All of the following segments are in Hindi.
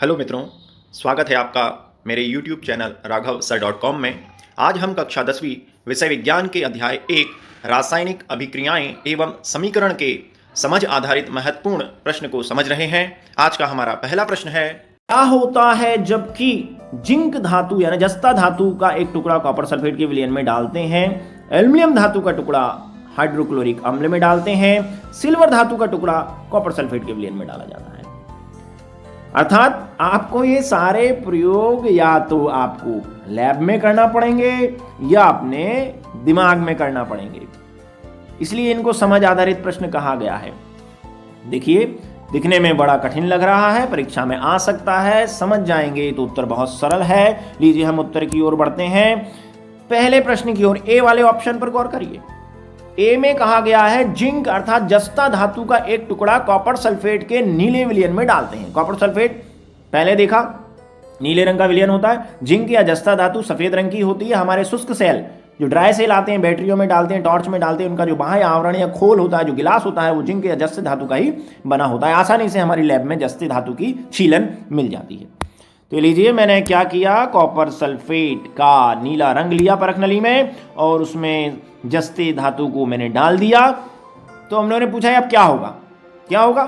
हेलो मित्रों, स्वागत है आपका मेरे YouTube चैनल raghavsir.com में। आज हम कक्षा 10वीं विषय विज्ञान के अध्याय 1 रासायनिक अभिक्रियाएं एवं समीकरण के समझ आधारित महत्वपूर्ण प्रश्न को समझ रहे हैं। आज का हमारा पहला प्रश्न है, क्या होता है जबकि जिंक धातु यानी जस्ता धातु का एक टुकड़ा कॉपर सल्फेट के विलयन में डालते हैं, एल्युमिनियम धातु का टुकड़ा हाइड्रोक्लोरिक अम्ल में डालते हैं, सिल्वर धातु का टुकड़ा कॉपर सल्फेट के विलयन में डाला जाता है। अर्थात आपको ये सारे प्रयोग या तो आपको लैब में करना पड़ेंगे या अपने दिमाग में करना पड़ेंगे, इसलिए इनको समझ आधारित प्रश्न कहा गया है। देखिए, दिखने में बड़ा कठिन लग रहा है, परीक्षा में आ सकता है, समझ जाएंगे तो उत्तर बहुत सरल है। लीजिए हम उत्तर की ओर बढ़ते हैं। पहले प्रश्न की ओर ए वाले ऑप्शन पर गौर करिए। ए में कहा गया है जिंक अर्थात जस्ता धातु का एक टुकड़ा कॉपर सल्फेट के नीले विलयन में डालते हैं। कॉपर सल्फेट पहले देखा नीले रंग का विलयन होता है, जिंक या जस्ता धातु सफेद रंग की होती है। हमारे शुष्क सेल जो ड्राई सेल आते हैं, बैटरियों में डालते हैं, टॉर्च में डालते हैं, उनका जो बाह्य आवरण या खोल होता है, जो गिलास होता है, वो जिंक या जस्ते धातु का ही बना होता है। आसानी से हमारी लैब में जस्ते धातु की छीलन मिल जाती है। तो लीजिए, मैंने क्या किया, कॉपर सल्फेट का नीला रंग लिया परख नली में और उसमें जस्ते धातु को मैंने डाल दिया। तो हम लोगों ने पूछा अब क्या होगा, क्या होगा?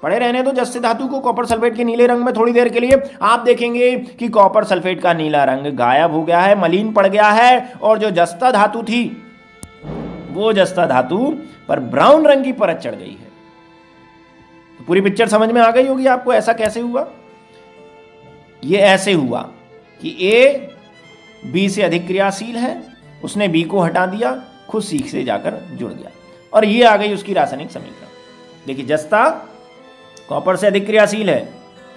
पड़े रहने दो जस्ते धातु को कॉपर सल्फेट के नीले रंग में थोड़ी देर के लिए। आप देखेंगे कि कॉपर सल्फेट का नीला रंग गायब हो गया है, मलिन पड़ गया है, और जो जस्ता धातु थी वो जस्ता धातु पर ब्राउन रंग की परत चढ़ गई है। तो पूरी पिक्चर समझ में आ गई होगी आपको। ऐसा कैसे हुआ? ये ऐसे हुआ कि ए बी से अधिक क्रियाशील है, उसने बी को हटा दिया, खुद सी से जाकर जुड़ गया, और ये आ गई उसकी रासायनिक समीकरण। देखिए, जस्ता कॉपर से अधिक क्रियाशील है।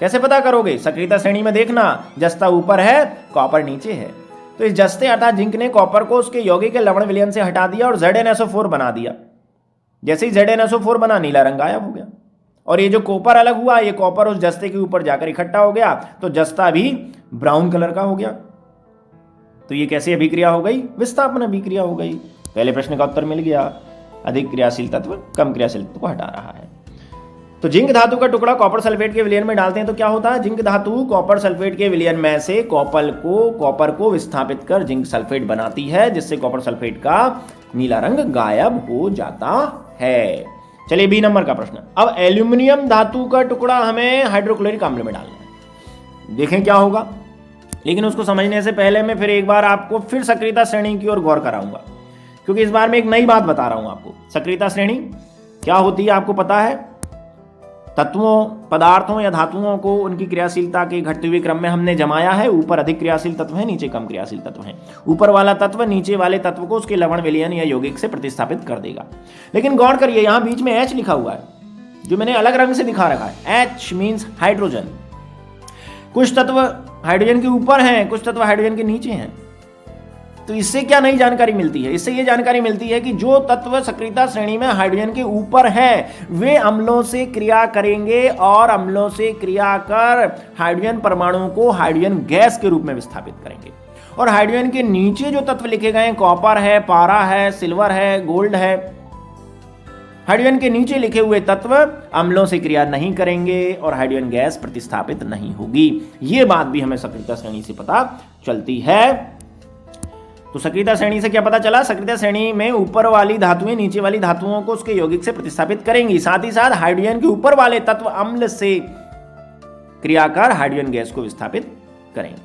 कैसे पता करोगे? सक्रियता श्रेणी में देखना, जस्ता ऊपर है, कॉपर नीचे है। तो इस जस्ते अर्थात जिंक ने कॉपर को उसके यौगिक के लवण विलयन से हटा दिया और ZnSO4 बना दिया। जैसे ही ZnSO4 बना, नीला रंग गायब हो गया, और ये जो कॉपर अलग हुआ, ये कॉपर उस जस्ते के ऊपर जाकर इकट्ठा हो गया, तो जस्ता भी ब्राउन कलर का हो गया। तो ये कैसे अभिक्रिया हो गई? विस्थापन अभिक्रिया हो गई। पहले प्रश्न का उत्तर मिल गया। अधिक क्रियाशील तत्व कम क्रियाशील तत्व को हटा रहा है। तो जिंक धातु का टुकड़ा कॉपर सल्फेट के विलयन में डालते हैं तो क्या होता है? जिंक धातु कॉपर सल्फेट के विलयन में से कॉपर को विस्थापित कर जिंक सल्फेट बनाती है, जिससे कॉपर सल्फेट का नीला रंग गायब हो जाता है। चलिए बी नंबर का प्रश्न। अब एल्यूमिनियम धातु का टुकड़ा हमें हाइड्रोक्लोरिक अम्ल में डालना है। देखें क्या होगा, लेकिन उसको समझने से पहले मैं फिर एक बार आपको फिर सक्रियता श्रेणी की ओर गौर कराऊंगा, क्योंकि इस बार मैं एक नई बात बता रहा हूं आपको। सक्रियता श्रेणी क्या होती है आपको पता है? तत्वों, पदार्थों या धातुओं को उनकी क्रियाशीलता के घटते हुए क्रम में हमने जमाया है। ऊपर अधिक क्रियाशील तत्व है, नीचे कम क्रियाशील तत्व है। ऊपर वाला तत्व नीचे वाले तत्व को उसके लवण विलयन या यौगिक से प्रतिस्थापित कर देगा। लेकिन गौर करिए, यहां बीच में H लिखा हुआ है, जो मैंने अलग रंग से दिखा रखा है। H means hydrogen. कुछ तत्व हाइड्रोजन के ऊपर हैं, कुछ तत्व हाइड्रोजन के नीचे हैं। तो इससे क्या नई जानकारी मिलती है? इससे यह जानकारी मिलती है कि जो तत्व सक्रियता श्रेणी में हाइड्रोजन के ऊपर हैं, वे अम्लों से क्रिया करेंगे और अम्लों से क्रिया कर हाइड्रोजन परमाणुओं को हाइड्रोजन गैस के रूप में विस्थापित करेंगे। और हाइड्रोजन के नीचे जो तत्व लिखे गए हैं, कॉपर है, पारा है, सिल्वर है, गोल्ड है, हाइड्रोजन के नीचे लिखे हुए तत्व अम्लों से क्रिया नहीं करेंगे और हाइड्रोजन गैस प्रतिस्थापित नहीं होगी। यह बात भी हमें सक्रियता श्रेणी से पता चलती है। तो सक्रियता श्रेणी से क्या पता चला? सक्रियता श्रेणी में ऊपर वाली धातुएं नीचे वाली धातुओं को उसके यौगिक से प्रतिस्थापित करेंगी। साथ ही साथ हाइड्रोजन के ऊपर वाले तत्व अम्ल से क्रिया कर हाइड्रोजन गैस को विस्थापित करेंगे।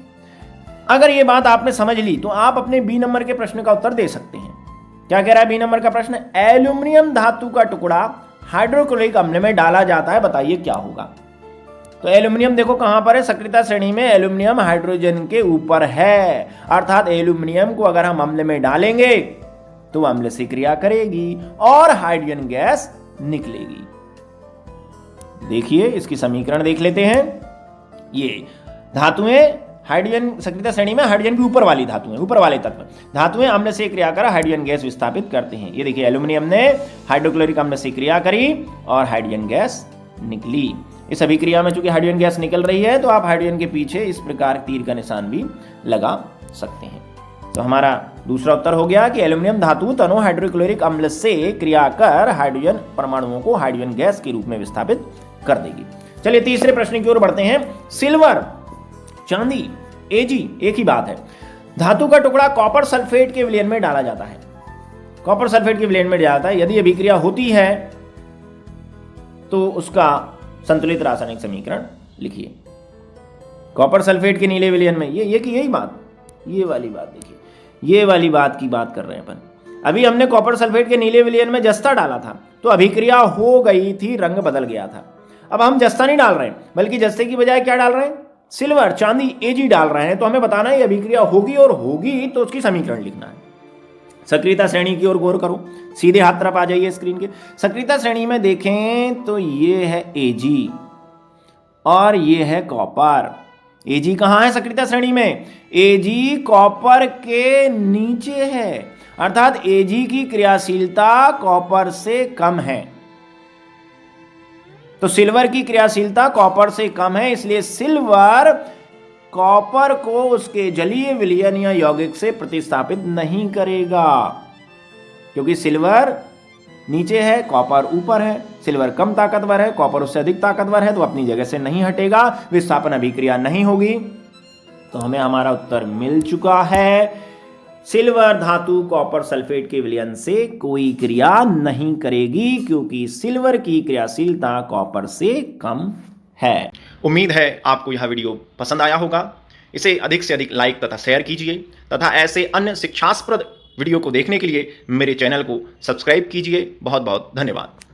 अगर यह बात आपने समझ ली तो आप अपने बी नंबर के प्रश्न का उत्तर दे सकते हैं। क्या कह रहा है बी नंबर का प्रश्न? एल्यूमिनियम धातु का टुकड़ा हाइड्रोक्लोरिक अम्ल में डाला जाता है, बताइए क्या होगा? तो एल्यूमिनियम देखो कहां पर है? सक्रियता श्रेणी में एल्यूमिनियम हाइड्रोजन के ऊपर है। अर्थात एल्यूमिनियम को अगर हम अम्ल में डालेंगे तो अम्ल से क्रिया करेगी और हाइड्रोजन गैस निकलेगी। देखिए, इसकी समीकरण देख लेते हैं। ये धातुएं हाइड्रोजन सक्रियता श्रेणी में हाइड्रोजन की ऊपर वाली धातुएं, ऊपर वाले तत्व धातुएं अम्ल से क्रिया कर हाइड्रोजन गैस विस्थापित करते हैं। ये देखिए, एल्यूमिनियम ने हाइड्रोक्लोरिक अम्ल से क्रिया करी और हाइड्रोजन गैस निकली। इस अभिक्रिया में चूंकि हाइड्रोजन गैस निकल रही है, तो आप हाइड्रोजन के पीछे इस प्रकार तीर का निशान भी लगा सकते हैं। तो हमारा दूसरा उत्तर हो गया कि एल्यूमिनियम धातु तनो हाइड्रोक्लोरिक अम्ल से क्रिया कर हाइड्रोजन परमाणुओं को हाइड्रोजन गैस के रूप में विस्थापित कर देगी। चलिए तीसरे प्रश्न की ओर बढ़ते हैं। सिल्वर, चांदी, Ag एक ही बात है। धातु का टुकड़ा कॉपर सल्फेट के विलयन में डाला जाता है। कॉपर सल्फेट के विलयन में जाता है। यदि अभिक्रिया होती है तो उसका संतुलित रासायनिक समीकरण लिखिए। कॉपर सल्फेट के नीले विलयन में यही बात, ये वाली बात देखिए, ये वाली बात की बात कर रहे हैं अपन। अभी हमने कॉपर सल्फेट के नीले विलयन में जस्ता डाला था तो अभिक्रिया हो गई थी, रंग बदल गया था। अब हम जस्ता नहीं डाल रहे हैं, बल्कि जस्ते की बजाय क्या डाल रहे हैं? सिल्वर, चांदी, Ag डाल रहे हैं। तो हमें बताना है ये अभिक्रिया होगी, और होगी तो उसकी समीकरण लिखना है। सक्रियता श्रेणी की ओर गौर करो, सीधे हाथ तरफ आ जाइए स्क्रीन के। सक्रियता श्रेणी में देखें तो ये है Ag और ये है कॉपर। Ag कहाँ है सक्रियता श्रेणी में? Ag कॉपर के नीचे है, अर्थात Ag की क्रियाशीलता कॉपर से कम है। तो सिल्वर की क्रियाशीलता कॉपर से कम है, इसलिए सिल्वर कॉपर को उसके जलीय विलयन या यौगिक से प्रतिस्थापित नहीं करेगा, क्योंकि सिल्वर नीचे है, कॉपर ऊपर है। सिल्वर कम ताकतवर है, कॉपर उससे अधिक ताकतवर है, तो अपनी जगह से नहीं हटेगा, विस्थापन अभिक्रिया नहीं होगी। तो हमें हमारा उत्तर मिल चुका है। सिल्वर धातु कॉपर सल्फेट के विलयन से कोई क्रिया नहीं करेगी, क्योंकि सिल्वर की क्रियाशीलता कॉपर से कम है। उम्मीद है आपको यह वीडियो पसंद आया होगा। इसे अधिक से अधिक लाइक तथा शेयर कीजिए तथा ऐसे अन्य शिक्षास्पद वीडियो को देखने के लिए मेरे चैनल को सब्सक्राइब कीजिए। बहुत बहुत धन्यवाद।